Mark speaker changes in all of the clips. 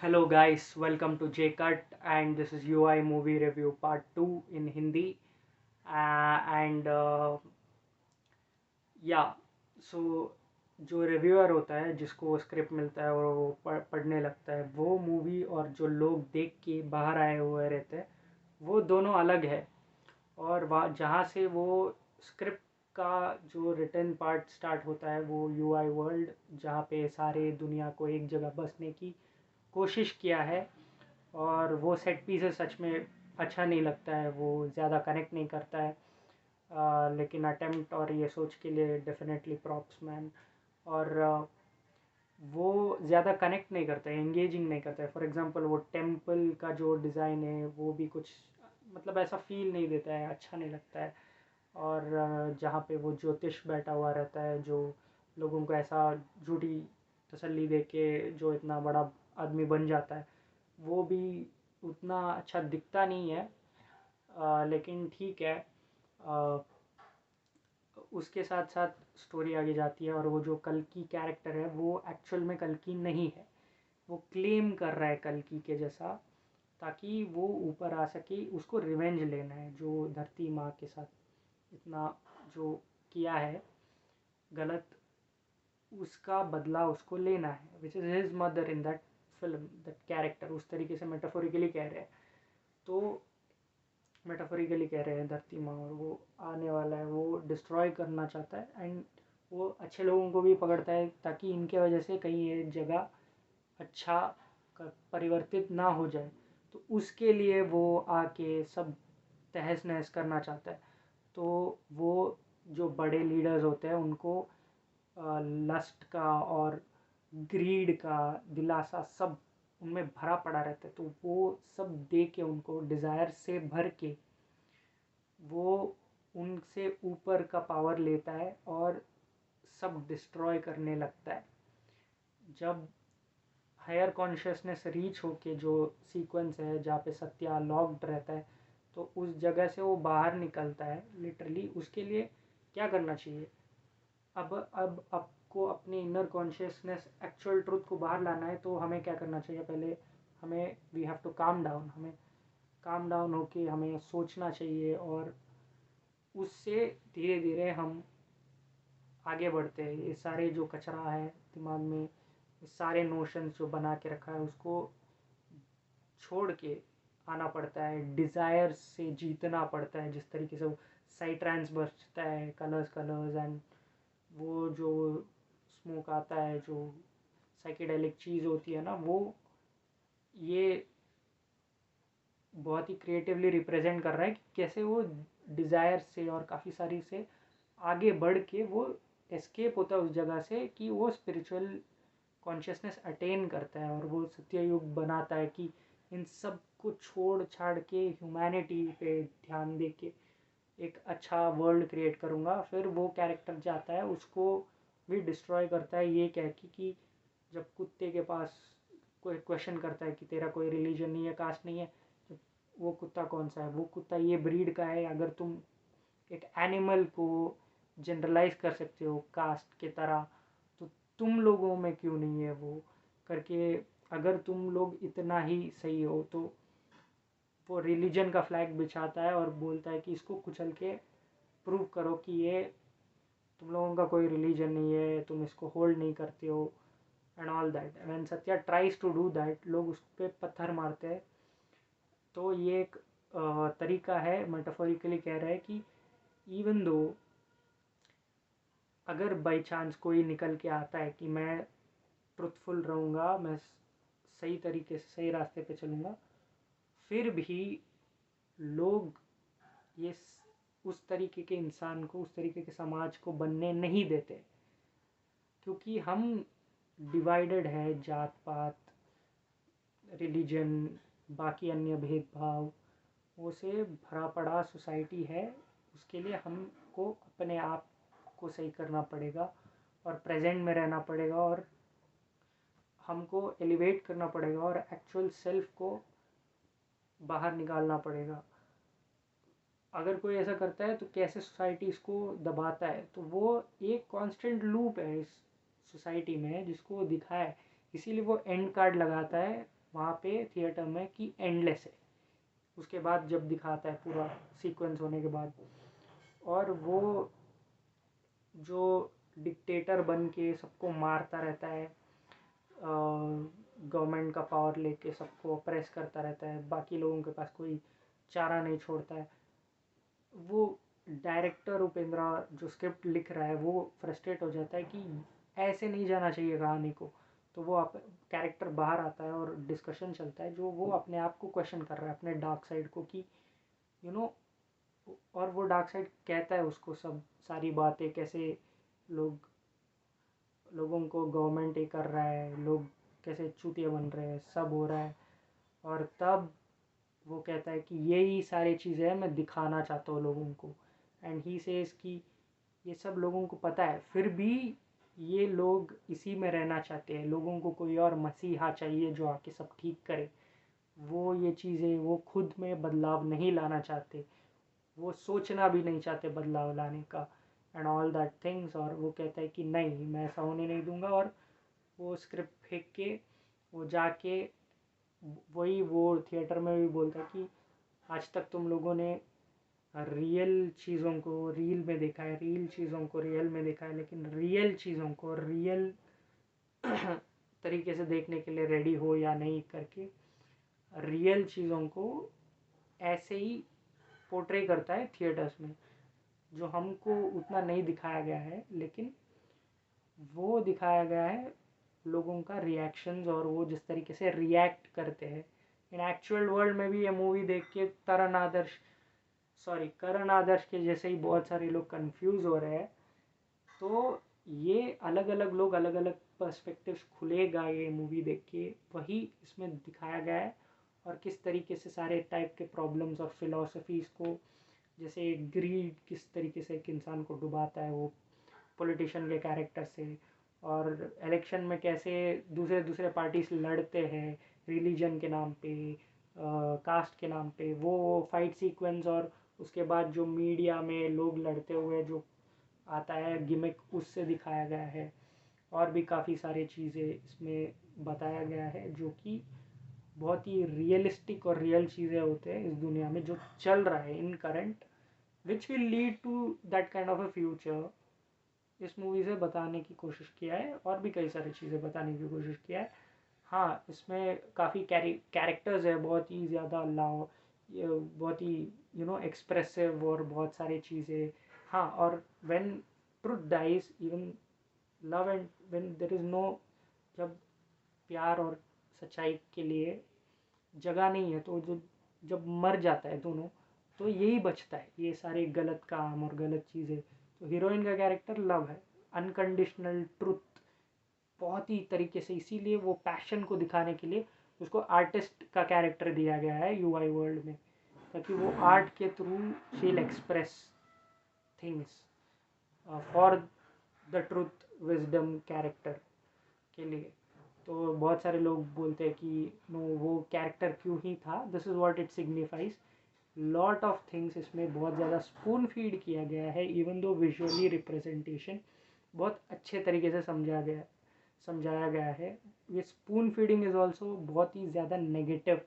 Speaker 1: Hello guys, welcome to JCut and this is UI movie review part 2 in Hindi. And या सो जो reviewer होता है जिसको script मिलता है और वो पढ़ने लगता है, वो मूवी और जो लोग देख के बाहर आए हुए रहते हैं वो दोनों अलग है। और वहाँ जहाँ से वो स्क्रिप्ट का जो रिटर्न पार्ट स्टार्ट होता है वो यूआई वर्ल्ड, जहाँ पे सारे दुनिया को एक जगह बसने की कोशिश किया है। और वो सेट पीसेस सच में अच्छा नहीं लगता है, वो ज़्यादा कनेक्ट नहीं करता है। लेकिन अटेम्प्ट और ये सोच के लिए डेफिनेटली प्रॉप्स मैन। और वो ज़्यादा कनेक्ट नहीं करता है, एंगेजिंग नहीं करता है। फॉर एग्जांपल वो टेम्पल का जो डिज़ाइन है वो भी कुछ मतलब ऐसा फील नहीं देता है, अच्छा नहीं लगता है। और जहाँ पे वो ज्योतिष बैठा हुआ रहता है जो लोगों को ऐसा झूठी तसल्ली दे के जो इतना बड़ा आदमी बन जाता है, वो भी उतना अच्छा दिखता नहीं है। लेकिन ठीक है। अ, उसके साथ साथ स्टोरी आगे जाती है और वो जो कल्कि कैरेक्टर है वो एक्चुअल में कल्कि नहीं है। वो क्लेम कर रहा है कल्कि के जैसा, ताकि वो ऊपर आ सके। उसको रिवेंज लेना है जो धरती माँ के साथ इतना जो किया है गलत, उसका बदला उसको लेना है। Which is his mother in that film, that character. उस तरीके से मेटाफोरिकली कह रहे हैं। तो मेटाफोरिकली कह रहे हैं धरती माँ, और वो आने वाला है, वो डिस्ट्रॉय करना चाहता है। एंड वो अच्छे लोगों को भी पकड़ता है ताकि इनके वजह से कहीं ये जगह अच्छा परिवर्तित ना हो जाए। तो उसके लिए वो आके सब तहस नहस करना चाहता है। तो वो जो बड़े लीडर्स होते हैं उनको लस्ट का और ग्रीड का दिलासा सब उनमें भरा पड़ा रहता है। तो वो सब दे के उनको डिज़ायर से भर के वो उनसे ऊपर का पावर लेता है और सब डिस्ट्रॉय करने लगता है। जब हायर कॉन्शियसनेस रीच होके जो सीक्वेंस है जहाँ पे सत्या लॉक्ड रहता है, तो उस जगह से वो बाहर निकलता है लिटरली। उसके लिए क्या करना चाहिए? अब आपको अपने इनर कॉन्शियसनेस एक्चुअल ट्रुथ को बाहर लाना है, तो हमें क्या करना चाहिए? पहले हमें we have to calm down. हमें काम डाउन होके हमें सोचना चाहिए और उससे धीरे धीरे हम आगे बढ़ते हैं। ये सारे जो कचरा है दिमाग में, ये सारे नोशंस जो बना के रखा है, उसको छोड़ के आना पड़ता है। डिज़ायर से जीतना पड़ता है। जिस तरीके से वो साइट्रैंस बचता है, कलर्स कलर्स एंड वो जो स्मोक आता है, जो साइकेडेलिक चीज़ होती है ना, वो ये बहुत ही क्रिएटिवली रिप्रेजेंट कर रहा है कि कैसे वो डिज़ायर से और काफ़ी सारी से आगे बढ़ के वो एस्केप होता है उस जगह से, कि वो स्पिरिचुअल कॉन्शियसनेस अटेन करता है और वो सत्ययुग बनाता है कि इन सब को छोड़ छाड़ के ह्यूमैनिटी पे ध्यान दे के एक अच्छा वर्ल्ड क्रिएट करूँगा। फिर वो कैरेक्टर जाता है, उसको भी डिस्ट्रॉय करता है ये कह के कि जब कुत्ते के पास कोई क्वेश्चन करता है कि तेरा कोई रिलीजन नहीं है, कास्ट नहीं है, तो वो कुत्ता कौन सा है? वो कुत्ता ये ब्रीड का है। अगर तुम एक एनिमल को जनरलाइज कर सकते हो कास्ट के तरह, तो तुम लोगों में क्यों नहीं है वो करके? अगर तुम लोग इतना ही सही हो तो वो रिलीजन का फ्लैग बिछाता है और बोलता है कि इसको कुचल के प्रूव करो कि ये तुम लोगों का कोई रिलीजन नहीं है, तुम इसको होल्ड नहीं करते हो and all that. When Satya tries to do that, लोग उस पर पत्थर मारते हैं। तो ये एक तरीका है, मेटाफोरिकली कह रहा है कि इवन दो अगर बाई चांस कोई निकल के आता है कि मैं ट्रुथफुल रहूँगा, मैं सही तरीके से सही रास्ते पे चलूँगा, फिर भी लोग ये उस तरीके के इंसान को, उस तरीके के समाज को बनने नहीं देते। क्योंकि हम डिवाइडेड है, जात पात, रिलीजन, बाकी अन्य भेदभाव, वो से भरा पड़ा सोसाइटी है। उसके लिए हमको अपने आप को सही करना पड़ेगा और प्रेजेंट में रहना पड़ेगा और हमको एलिवेट करना पड़ेगा और एक्चुअल सेल्फ को बाहर निकालना पड़ेगा। अगर कोई ऐसा करता है तो कैसे सोसाइटी इसको दबाता है, तो वो एक कांस्टेंट लूप है इस सोसाइटी में जिसको वो दिखाया है। इसीलिए वो एंड कार्ड लगाता है वहाँ पे थिएटर में कि एंडलेस है। उसके बाद जब दिखाता है पूरा सीक्वेंस होने के बाद, और वो जो डिक्टेटर बन के सबको मारता रहता है, गवर्नमेंट का पावर लेके सबको अप्रेस करता रहता है, बाकी लोगों के पास कोई चारा नहीं छोड़ता है, वो डायरेक्टर उपेंद्रा जो स्क्रिप्ट लिख रहा है वो फ्रस्ट्रेट हो जाता है कि ऐसे नहीं जाना चाहिए कहानी को। तो वो आप कैरेक्टर बाहर आता है और डिस्कशन चलता है जो वो अपने आप को क्वेश्चन कर रहा है, अपने डार्क साइड को, कि यू नो और वो डार्क साइड कहता है उसको सब सारी बातें, कैसे लोग लोगों को गवर्नमेंट ये कर रहा है, लोग कैसे चूतिया बन रहे हैं, सब हो रहा है। और तब वो कहता है कि यही सारी चीज़ें मैं दिखाना चाहता हूँ लोगों को। एंड ही सेज कि ये सब लोगों को पता है, फिर भी ये लोग इसी में रहना चाहते हैं, लोगों को कोई और मसीहा चाहिए जो आके सब ठीक करे। वो ये चीज़ें वो खुद में बदलाव नहीं लाना चाहते, वो सोचना भी नहीं चाहते बदलाव लाने का, एंड ऑल दैट थिंग्स। और वो कहता है कि नहीं, मैं ऐसा होने नहीं दूंगा। और वो स्क्रिप्ट फेंक के वो जाके वही वो थिएटर में भी बोलता है कि आज तक तुम लोगों ने रियल चीज़ों को रील में देखा है, रियल चीज़ों को रियल में देखा है, लेकिन रियल चीज़ों को रियल तरीके से देखने के लिए रेडी हो या नहीं करके रियल चीज़ों को ऐसे ही पोर्ट्रे करता है थिएटर्स में, जो हमको उतना नहीं दिखाया गया है, लेकिन वो दिखाया गया है लोगों का रिएक्शंस और वो जिस तरीके से रिएक्ट करते हैं। इन एक्चुअल वर्ल्ड में भी ये मूवी देख के करण आदर्श के जैसे ही बहुत सारे लोग कंफ्यूज हो रहे हैं। तो ये अलग अलग लोग अलग अलग पर्सपेक्टिव्स खुलेगा ये मूवी देख के, वही इसमें दिखाया गया है। और किस तरीके से सारे टाइप के प्रॉब्लम्स और फिलॉसफीज़ को, जैसे ग्रीड किस तरीके से एक इंसान को डुबाता है वो पॉलिटिशियन के कैरेक्टर से, और इलेक्शन में कैसे दूसरे दूसरे पार्टीज लड़ते हैं रिलीजन के नाम पे, कास्ट के नाम पे, वो फाइट सीक्वेंस। और उसके बाद जो मीडिया में लोग लड़ते हुए जो आता है गिमिक, उससे दिखाया गया है। और भी काफ़ी सारी चीज़ें इसमें बताया गया है जो कि बहुत ही रियलिस्टिक और रियल चीज़ें होते हैं इस दुनिया में जो चल रहा है in current, which will lead to that kind of a future. इस मूवी से बताने की कोशिश किया है, और भी कई सारी चीज़ें बताने की कोशिश किया है। हाँ, इसमें काफ़ी कैरेक्टर्स है बहुत ही ज़्यादा लाओ, बहुत ही एक्सप्रेसिव और बहुत सारी चीज़ें। हाँ, और when truth dies even love and when there is no, जब प्यार और सच्चाई के लिए जगह नहीं है, तो जो जब मर जाता है दोनों, तो यही बचता है, ये सारे गलत काम और गलत चीज़ें। तो हीरोइन का कैरेक्टर लव है, अनकंडीशनल ट्रुथ बहुत ही तरीके से, इसीलिए वो पैशन को दिखाने के लिए उसको आर्टिस्ट का कैरेक्टर दिया गया है यूआई वर्ल्ड में, ताकि वो आर्ट के थ्रू शील express things for the truth wisdom character के लिए। तो बहुत सारे लोग बोलते हैं कि नो, वो कैरेक्टर क्यों ही था, this is what it signifies. Lot of things इसमें बहुत ज़्यादा स्पून फीड किया गया है, इवन दो विजुअली रिप्रेजेंटेशन बहुत अच्छे तरीके से समझाया गया है। ये स्पून फीडिंग इज़ ऑल्सो बहुत ही ज़्यादा नेगेटिव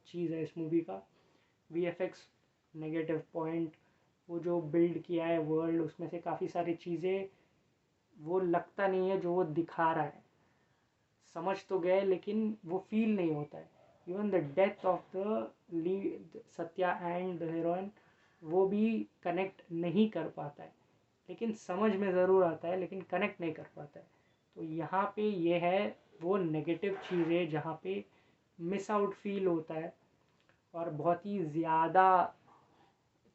Speaker 1: चीज़ है इस मूवी का। वीएफएक्स नेगेटिव पॉइंट, वो जो बिल्ड किया है वर्ल्ड, उसमें से काफ़ी सारी चीज़ें वो लगता नहीं है जो वो दिखा रहा है, समझ तो गए लेकिन वो फील नहीं होता है। Even the death of the lead Satya and the heroine, वो भी कनेक्ट नहीं कर पाता है, लेकिन समझ में ज़रूर आता है, लेकिन कनेक्ट नहीं कर पाता है। तो यहाँ पे ये है वो नेगेटिव चीज़ें जहाँ पे मिस आउट फील होता है, और बहुत ही ज़्यादा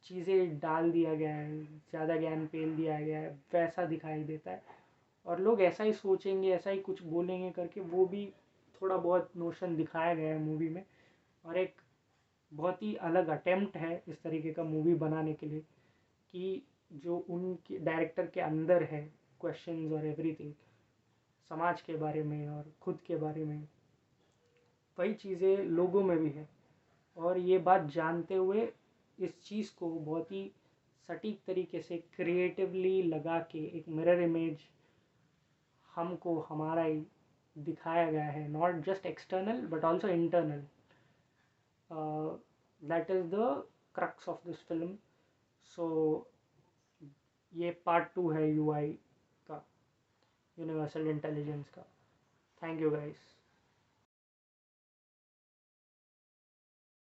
Speaker 1: चीज़ें डाल दिया गया है, ज़्यादा ज्ञान पेल दिया गया है, वैसा दिखाई देता है। और लोग ऐसा ही सोचेंगे, ऐसा ही कुछ बोलेंगे करके वो भी थोड़ा बहुत नोशन दिखाया गया है मूवी में। और एक बहुत ही अलग अटेम्प्ट है इस तरीके का मूवी बनाने के लिए, कि जो उनके डायरेक्टर के अंदर है क्वेश्चंस और एवरीथिंग, समाज के बारे में और खुद के बारे में, वही चीज़ें लोगों में भी है। और ये बात जानते हुए इस चीज़ को बहुत ही सटीक तरीके से क्रिएटिवली लगा के एक मिरर इमेज हमको हमारा ही दिखाया गया है, not just external but also internal. That is the crux of this film. So ये पार्ट 2 है यूआई का, यूनिवर्सल इंटेलिजेंस का. Thank you guys.